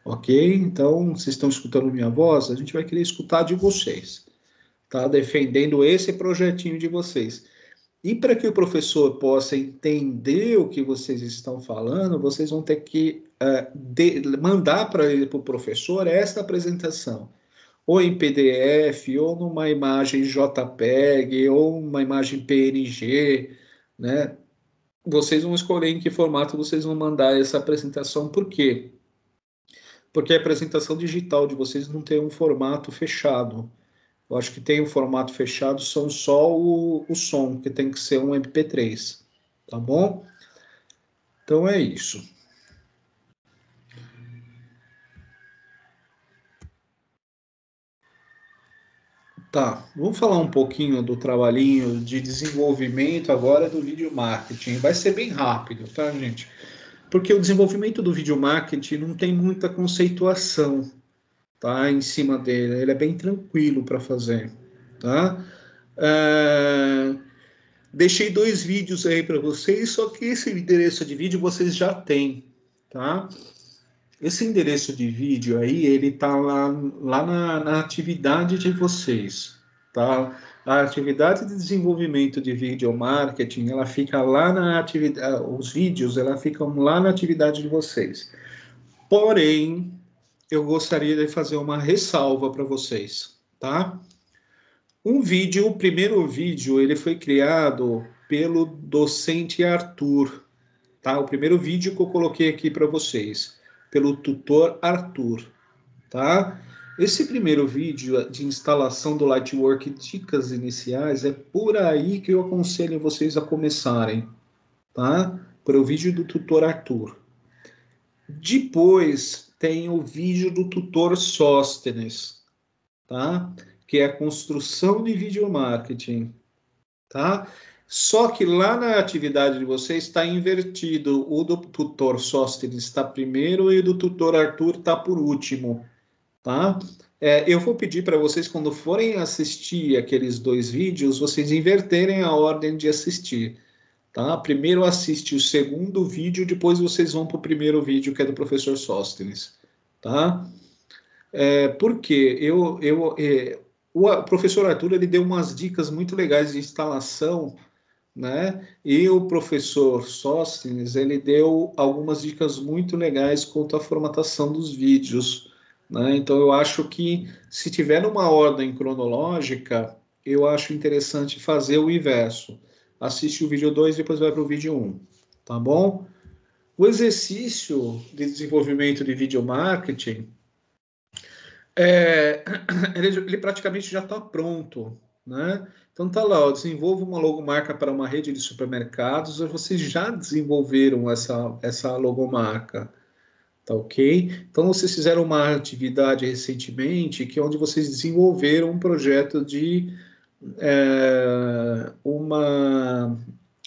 ok? Então, vocês estão escutando minha voz, a gente vai querer escutar de vocês, tá? Defendendo esse projetinho de vocês. E para que o professor possa entender o que vocês estão falando, vocês vão ter que mandar para o professor esta apresentação, ou em PDF, ou numa imagem JPEG, ou uma imagem PNG, né? Vocês vão escolher em que formato vocês vão mandar essa apresentação. Por quê? Porque a apresentação digital de vocês não tem um formato fechado. Eu acho que tem um formato fechado, são só o som, que tem que ser um MP3, tá bom? Então é isso. Tá, vamos falar um pouquinho do trabalhinho de desenvolvimento agora do vídeo marketing. Vai ser bem rápido, tá, gente? Porque o desenvolvimento do vídeo marketing não tem muita conceituação, tá, em cima dele. Ele é bem tranquilo para fazer, tá? Deixei 2 vídeos aí para vocês, só que esse endereço de vídeo vocês já têm, tá? Esse endereço de vídeo aí, ele tá lá na atividade de vocês, tá? A atividade de desenvolvimento de vídeo marketing, ela fica lá na atividade, os vídeos, ela ficam lá na atividade de vocês. Porém, eu gostaria de fazer uma ressalva para vocês, tá? O primeiro vídeo, ele foi criado pelo docente Arthur, tá? O primeiro vídeo que eu coloquei aqui para vocês, pelo tutor Arthur, tá? Esse primeiro vídeo de instalação do Lightwork, dicas iniciais, é por aí que eu aconselho vocês a começarem, tá? Para o vídeo do tutor Arthur. Depois tem o vídeo do tutor Sóstenes, tá? Que é a construção de vídeo marketing, tá? Só que lá na atividade de vocês está invertido. O do tutor Sóstenes está primeiro e o do tutor Arthur está por último, tá? Eu vou pedir para vocês, quando forem assistir aqueles 2 vídeos, vocês inverterem a ordem de assistir, tá? Primeiro assiste o segundo vídeo, depois vocês vão para o primeiro vídeo, que é do professor Sóstenes, tá? Porque o professor Arthur, ele deu umas dicas muito legais de instalação, né? E o professor Sóstenes, ele deu algumas dicas muito legais quanto à formatação dos vídeos, né? Então, eu acho que, se tiver uma ordem cronológica, eu acho interessante fazer o inverso. Assiste o vídeo 2 e depois vai para o vídeo 1, tá bom? O exercício de desenvolvimento de vídeo marketing, ele praticamente já está pronto, né? Então tá lá, ó, desenvolva uma logomarca para uma rede de supermercados, vocês já desenvolveram essa logomarca, tá ok? Então vocês fizeram uma atividade recentemente, que é onde vocês desenvolveram um projeto de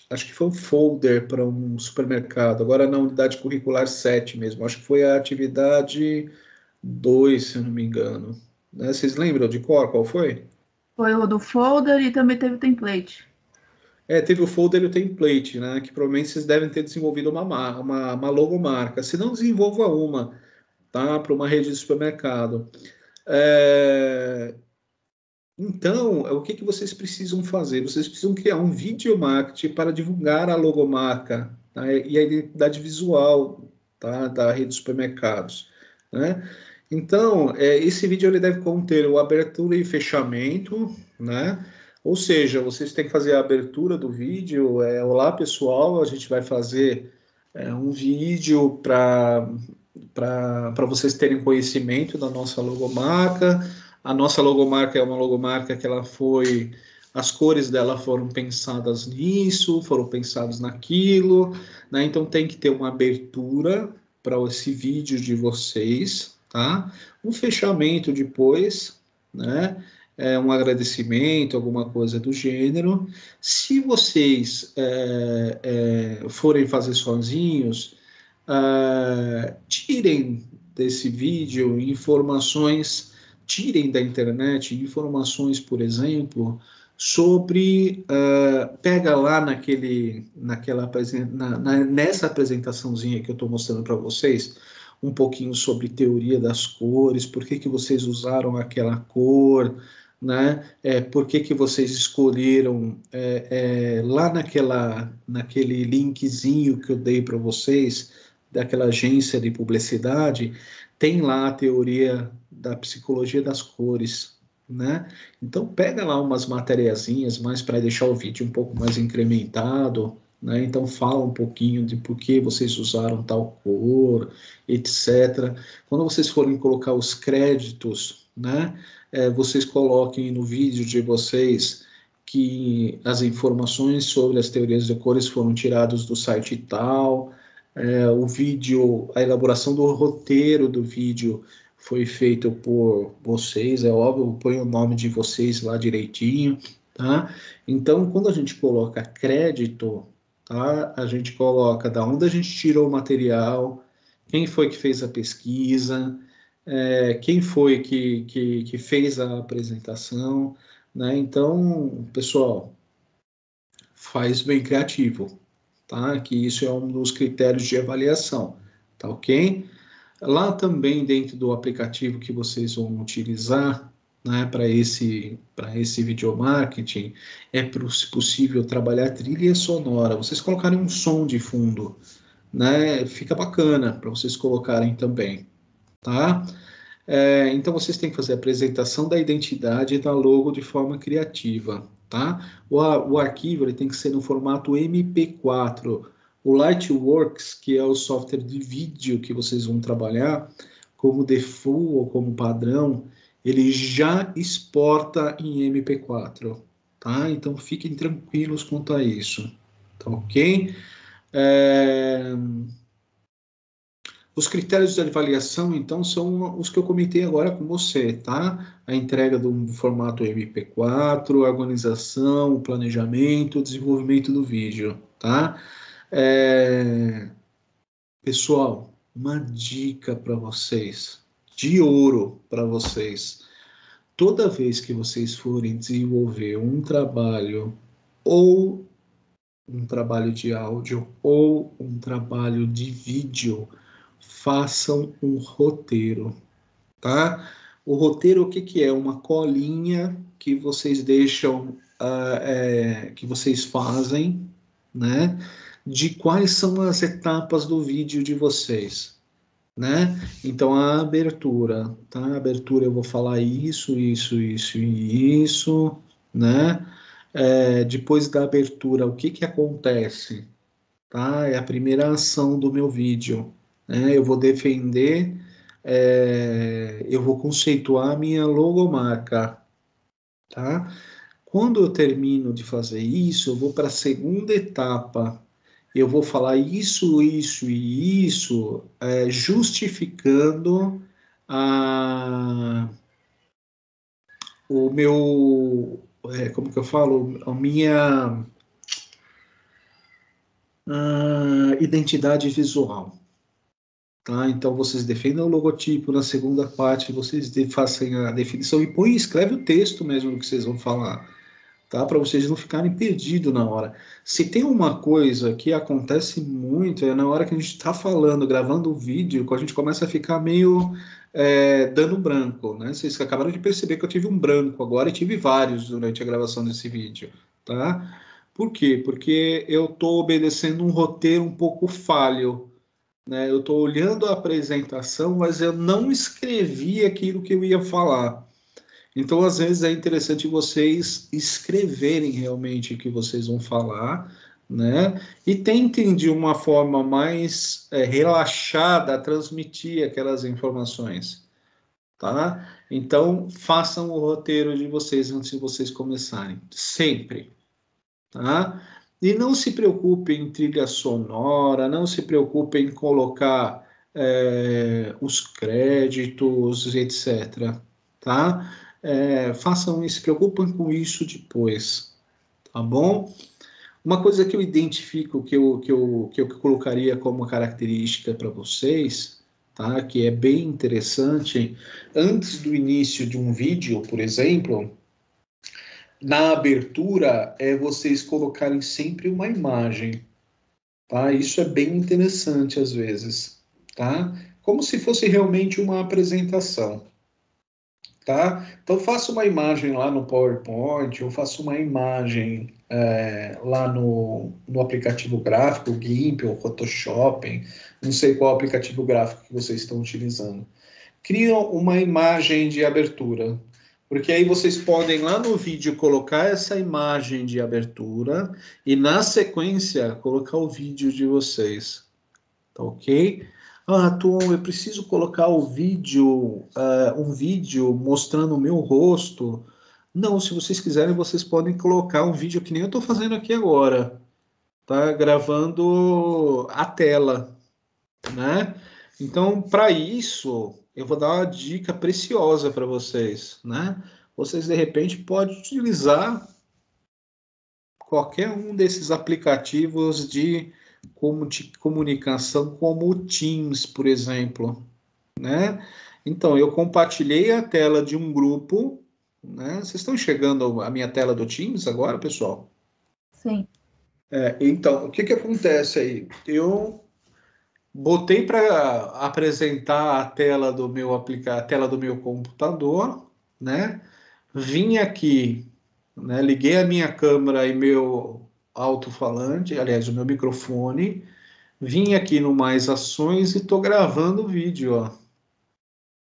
acho que foi um folder para um supermercado, agora na unidade curricular 7 mesmo, acho que foi a atividade 2, se eu não me engano. Né? Vocês lembram de cor, qual foi? Foi o do folder e também teve o template. Teve o folder e o template, né? Que provavelmente vocês devem ter desenvolvido uma logomarca. Se não, desenvolva uma, tá? Para uma rede de supermercado. Então, o que vocês precisam fazer? Vocês precisam criar um vídeo marketing para divulgar a logomarca, tá? E a identidade visual, tá? Da rede de supermercados, né? Então, esse vídeo ele deve conter o abertura e fechamento, né? Ou seja, vocês têm que fazer a abertura do vídeo. Olá, pessoal, a gente vai fazer um vídeo para vocês terem conhecimento da nossa logomarca. A nossa logomarca é uma logomarca que ela foi... As cores dela foram pensadas nisso, foram pensadas naquilo, né? Então tem que ter uma abertura para esse vídeo de vocês, tá? Um fechamento depois, né? Um agradecimento, alguma coisa do gênero. Se vocês forem fazer sozinhos, tirem desse vídeo informações tirem da internet informações, por exemplo, sobre, pega lá nessa apresentaçãozinha que eu estou mostrando para vocês, um pouquinho sobre teoria das cores, por que vocês usaram aquela cor, né? Por que vocês escolheram lá naquele linkzinho que eu dei para vocês, daquela agência de publicidade, tem lá a teoria da psicologia das cores, né? Então pega lá umas matériazinhas mais para deixar o vídeo um pouco mais incrementado, né? Então fala um pouquinho de por que vocês usaram tal cor, etc. Quando vocês forem colocar os créditos, né? Vocês coloquem no vídeo de vocês que as informações sobre as teorias de cores foram tiradas do site tal, o vídeo, a elaboração do roteiro do vídeo foi feito por vocês, é óbvio, põe o nome de vocês lá direitinho, tá? Então, quando a gente coloca crédito, tá? A gente coloca da onde a gente tirou o material, quem foi que fez a pesquisa, quem foi que fez a apresentação, né? Então, pessoal, faz bem criativo, tá? Que isso é um dos critérios de avaliação, tá ok? Lá também dentro do aplicativo que vocês vão utilizar, né, para esse video marketing, possível trabalhar trilha sonora. Vocês colocarem um som de fundo, né? Fica bacana para vocês colocarem também, tá? Então, vocês têm que fazer a apresentação da identidade e da logo de forma criativa, tá? O arquivo ele tem que ser no formato MP4. O Lightworks, que é o software de vídeo que vocês vão trabalhar, como default ou como padrão, ele já exporta em MP4, tá? Então, fiquem tranquilos quanto a isso, tá ok? Os critérios de avaliação, então, são os que eu comentei agora com você, tá? A entrega do formato MP4, a organização, o planejamento, o desenvolvimento do vídeo, tá? Pessoal, uma dica para vocês, de ouro para vocês. Toda vez que vocês forem desenvolver um trabalho, ou um trabalho de áudio, ou um trabalho de vídeo, façam um roteiro, tá? O roteiro, o que que é? Uma colinha que vocês deixam, que vocês fazem, né? De quais são as etapas do vídeo de vocês, né? Então, a abertura, tá? A abertura eu vou falar isso, isso, isso e isso, né? Depois da abertura, o que que acontece? Tá? É a primeira ação do meu vídeo, né? Eu vou defender, eu vou conceituar a minha logomarca, tá? Quando eu termino de fazer isso, eu vou para a segunda etapa. Eu vou falar isso, isso e isso, justificando o meu, como que eu falo, a minha identidade visual. Tá? Então, vocês defendam o logotipo, na segunda parte vocês façam a definição e escreve o texto mesmo do que vocês vão falar, tá? Para vocês não ficarem perdidos na hora. Se tem uma coisa que acontece muito, é na hora que a gente está falando, gravando o vídeo, que a gente começa a ficar meio dando branco, né? Vocês acabaram de perceber que eu tive um branco agora e tive vários durante a gravação desse vídeo, tá? Por quê? Porque eu estou obedecendo um roteiro um pouco falho, né? Eu estou olhando a apresentação, mas eu não escrevi aquilo que eu ia falar. Então, às vezes, é interessante vocês escreverem realmente o que vocês vão falar, né? E tentem, de uma forma mais relaxada, transmitir aquelas informações, tá? Então, façam o roteiro de vocês antes de vocês começarem, sempre, tá? E não se preocupe em trilha sonora, não se preocupe em colocar os créditos, etc. Tá? Façam isso, se preocupem com isso depois, tá bom? Uma coisa que eu identifico, que eu colocaria como característica para vocês, tá? Que é bem interessante. Antes do início de um vídeo, por exemplo, na abertura, vocês colocarem sempre uma imagem, tá? Isso é bem interessante às vezes, tá? Como se fosse realmente uma apresentação, tá? Então, faça uma imagem lá no PowerPoint, ou faça uma imagem lá no aplicativo gráfico, o GIMP ou Photoshop, não sei qual aplicativo gráfico que vocês estão utilizando. Criam uma imagem de abertura, porque aí vocês podem lá no vídeo colocar essa imagem de abertura e na sequência colocar o vídeo de vocês, tá ok? Ah, Tom, eu preciso colocar o vídeo, um vídeo mostrando o meu rosto. Não, se vocês quiserem, vocês podem colocar um vídeo que nem eu estou fazendo aqui agora, tá? Gravando a tela, né? Então, para isso, eu vou dar uma dica preciosa para vocês, né? Vocês, de repente, podem utilizar qualquer um desses aplicativos de comunicação, como o Teams, por exemplo, né? Então, eu compartilhei a tela de um grupo, né? Vocês estão enxergando a minha tela do Teams agora, pessoal? Sim. Então, o que que acontece aí? Eu botei para apresentar a tela do meu a tela do meu computador, né? Vim aqui, né? Liguei a minha câmera e meu alto-falante, aliás, o meu microfone. Vim aqui no Mais Ações e estou gravando o vídeo, ó.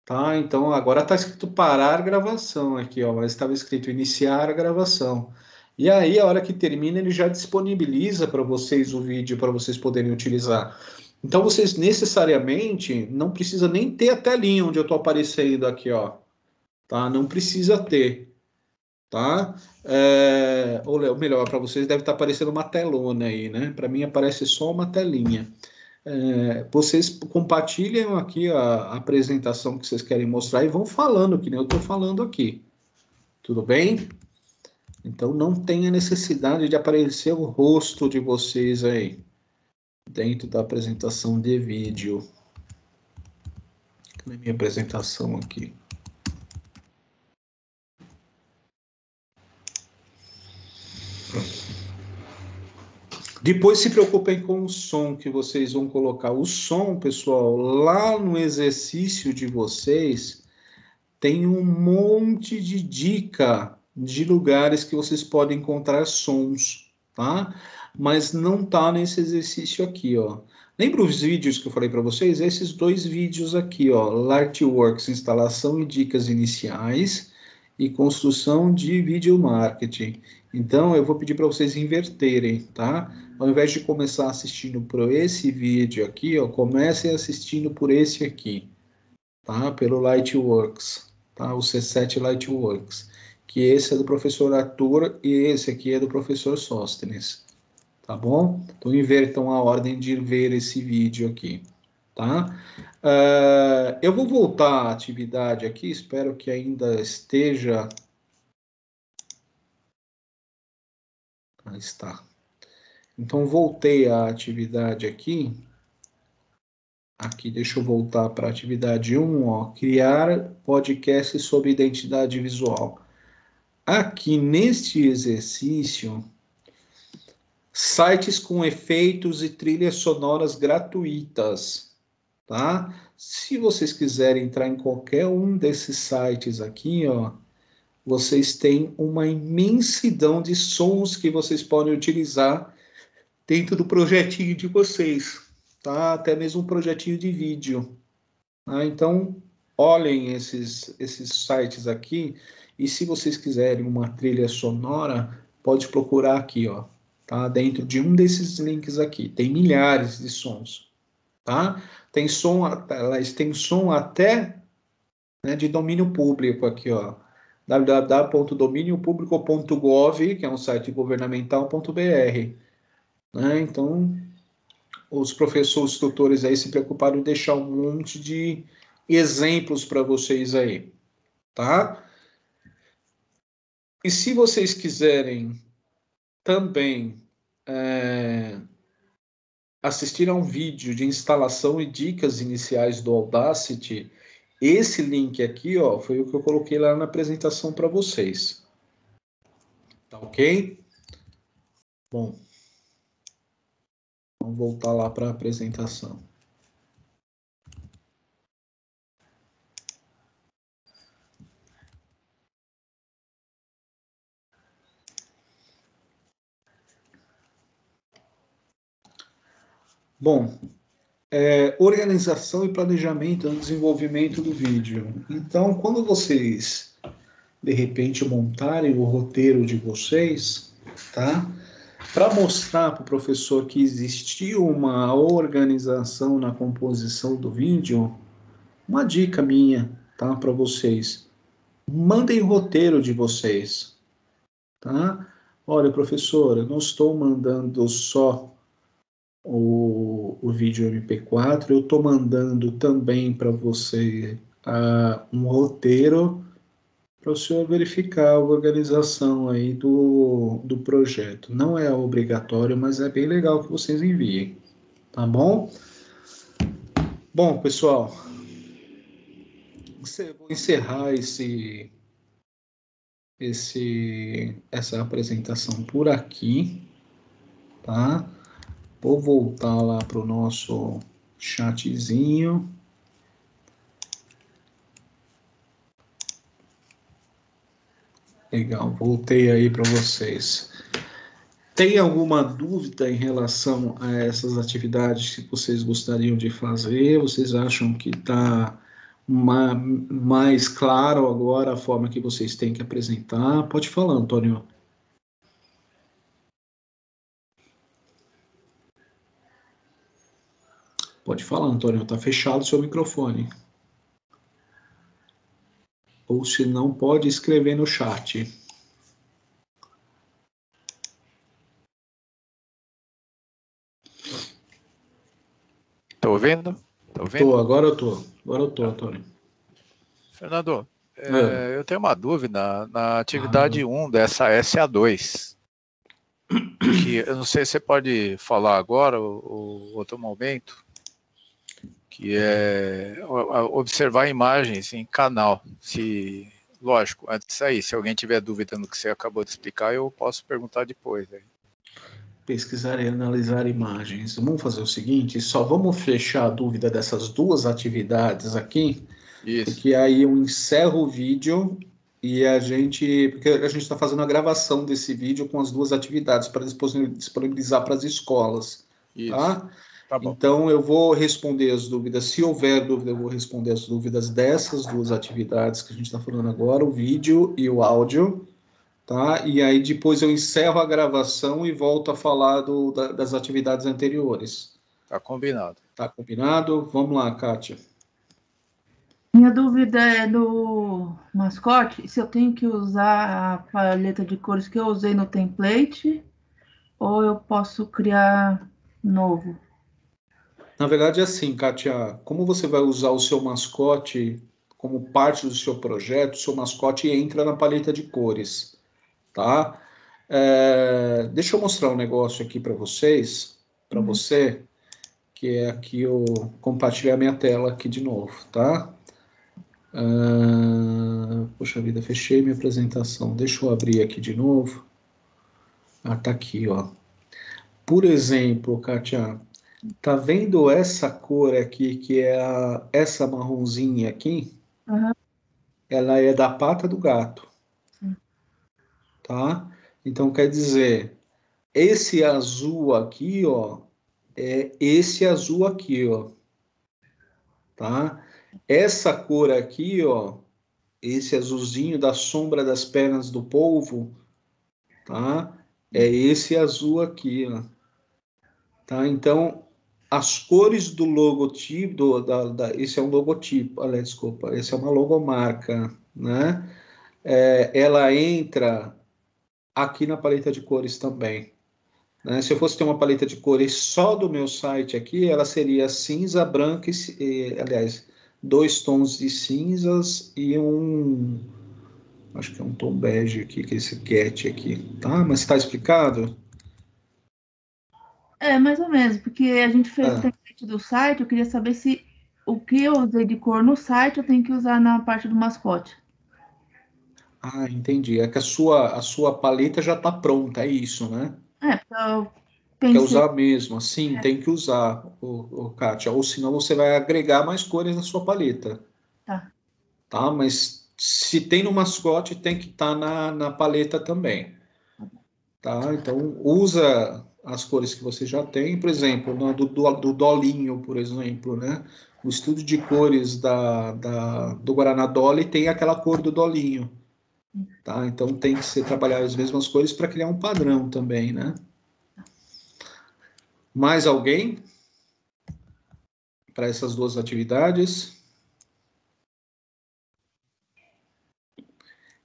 Tá? Então agora está escrito parar gravação aqui, ó, mas estava escrito iniciar a gravação. E aí, a hora que termina, ele já disponibiliza para vocês o vídeo para vocês poderem utilizar. Então, vocês necessariamente não precisa nem ter a telinha onde eu estou aparecendo aqui, ó. Tá? Não precisa ter, tá? Ou melhor, para vocês deve estar aparecendo uma telona aí, né? Para mim aparece só uma telinha. Vocês compartilham aqui a apresentação que vocês querem mostrar e vão falando, que nem eu estou falando aqui. Tudo bem? Então não tem a necessidade de aparecer o rosto de vocês aí dentro da apresentação de vídeo. Cadê minha apresentação aqui? Depois se preocupem com o som que vocês vão colocar. O som, pessoal, lá no exercício de vocês, tem um monte de dica de lugares que vocês podem encontrar sons, tá? Mas não tá nesse exercício aqui, ó. Lembra os vídeos que eu falei para vocês? Esses dois vídeos aqui, ó, Lightworks, instalação e dicas iniciais e construção de vídeo marketing. Então, eu vou pedir para vocês inverterem, tá? Ao invés de começar assistindo por esse vídeo aqui, ó, comecem assistindo por esse aqui, tá? Pelo Lightworks, tá? O C7 Lightworks, que esse é do professor Arthur e esse aqui é do professor Sóstenes, tá bom? Então invertam a ordem de ver esse vídeo aqui, tá? Eu vou voltar à atividade aqui, espero que ainda esteja... Aí está. Então voltei à atividade aqui. Aqui, deixa eu voltar para a atividade 1, ó, criar podcast sobre identidade visual. Aqui neste exercício, sites com efeitos e trilhas sonoras gratuitas, tá? Se vocês quiserem entrar em qualquer um desses sites aqui, ó, vocês têm uma imensidão de sons que vocês podem utilizar dentro do projetinho de vocês, tá? Até mesmo um projetinho de vídeo. Tá? Então, olhem esses sites aqui e se vocês quiserem uma trilha sonora, pode procurar aqui, ó, tá? Dentro de um desses links aqui. Tem milhares de sons, tá? Tem som até, né, de domínio público aqui, ó. www.dominiopublico.gov, que é um site governamental.br, né? Então, os professores, tutores aí se preocuparam em deixar um monte de exemplos para vocês aí, tá? E se vocês quiserem também assistir a um vídeo de instalação e dicas iniciais do Audacity, esse link aqui, ó, foi o que eu coloquei lá na apresentação para vocês. Tá ok? Bom, vamos voltar lá para a apresentação. Bom, organização e planejamento no desenvolvimento do vídeo. Então, quando vocês, de repente, montarem o roteiro de vocês, tá? Para mostrar para o professor que existiu uma organização na composição do vídeo, uma dica minha, tá? Para vocês. Mandem o roteiro de vocês, tá? Olha, professor, eu não estou mandando só o vídeo MP4, eu estou mandando também para você um roteiro para o senhor verificar a organização aí do projeto. Não é obrigatório, mas é bem legal que vocês enviem, tá bom? Bom, pessoal, vou encerrar essa apresentação por aqui, tá? Vou voltar lá para o nosso chatzinho. Legal, voltei aí para vocês. Tem alguma dúvida em relação a essas atividades que vocês gostariam de fazer? Vocês acham que está mais claro agora a forma que vocês têm que apresentar? Pode falar, Antônio. Pode falar, Antônio. Está fechado o seu microfone. Ou se não, pode escrever no chat. Estou ouvindo? Tô ouvindo? Tô, agora eu tô. Agora eu tô, Antônio. Fernando, eu tenho uma dúvida na atividade 1 dessa SA2. Que eu não sei se você pode falar agora ou outro momento, que é observar imagens em canal. Lógico, antes disso aí, se alguém tiver dúvida no que você acabou de explicar, eu posso perguntar depois. Aí. Pesquisar e analisar imagens. Vamos fazer o seguinte, só vamos fechar a dúvida dessas duas atividades aqui, Isso. porque aí eu encerro o vídeo e porque a gente está fazendo a gravação desse vídeo com as duas atividades para disponibilizar para as escolas, Isso. Tá bom. Então eu vou responder as dúvidas, se houver dúvida, eu vou responder as dúvidas dessas duas atividades que a gente está falando agora, o vídeo e o áudio. Tá? E aí depois eu encerro a gravação e volto a falar das atividades anteriores. Tá combinado. Tá combinado? Vamos lá, Kátia. Minha dúvida é do mascote, se eu tenho que usar a paleta de cores que eu usei no template ou eu posso criar novo? Na verdade é assim, Kátia, como você vai usar o seu mascote como parte do seu projeto, o seu mascote entra na paleta de cores, tá? Deixa eu mostrar um negócio aqui para vocês, para você, que é aqui eu compartilhar minha tela aqui de novo, tá? Poxa vida, fechei minha apresentação. Deixa eu abrir aqui de novo. Tá aqui, ó. Por exemplo, Kátia, tá vendo essa cor aqui, que é essa marronzinha aqui? Uhum. Ela é da pata do gato. Sim. Tá? Então, quer dizer, esse azul aqui, ó, é esse azul aqui, ó. Tá? Essa cor aqui, ó, esse azulzinho da sombra das pernas do polvo, tá? É esse azul aqui, ó. Tá? Então, as cores do logotipo, esse é um logotipo, olha, desculpa, esse é uma logomarca, né? Ela entra aqui na paleta de cores também. Né? Se eu fosse ter uma paleta de cores só do meu site aqui, ela seria cinza, branco aliás, 2 tons de cinzas e acho que é um tom bege aqui, que é esse get aqui, tá? Mas está explicado? É, mais ou menos, porque a gente fez o template do site, eu queria saber se o que eu usei de cor no site eu tenho que usar na parte do mascote. Ah, entendi. É que a sua paleta já está pronta, é isso, né? É, porque eu Quer pensei, usar mesmo? Sim, tem que usar, Kátia. Ou senão você vai agregar mais cores na sua paleta, tá, tá? Mas se tem no mascote, tem que estar na paleta também, tá? Então, usa as cores que você já tem. Por exemplo, do Dolinho, por exemplo, né? O estudo de cores do Guaraná Dolly tem aquela cor do Dolinho, tá? Então, tem que ser trabalhar as mesmas cores para criar um padrão também, né? Mais alguém para essas duas atividades?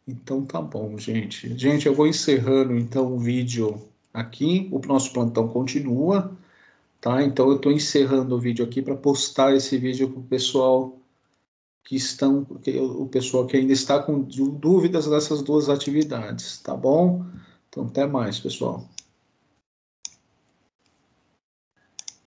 Então tá bom, gente. Gente, eu vou encerrando então o vídeo aqui. O nosso plantão continua, tá? Então eu estou encerrando o vídeo aqui para postar esse vídeo para o pessoal o pessoal que ainda está com dúvidas dessas duas atividades, tá bom? Então até mais, pessoal.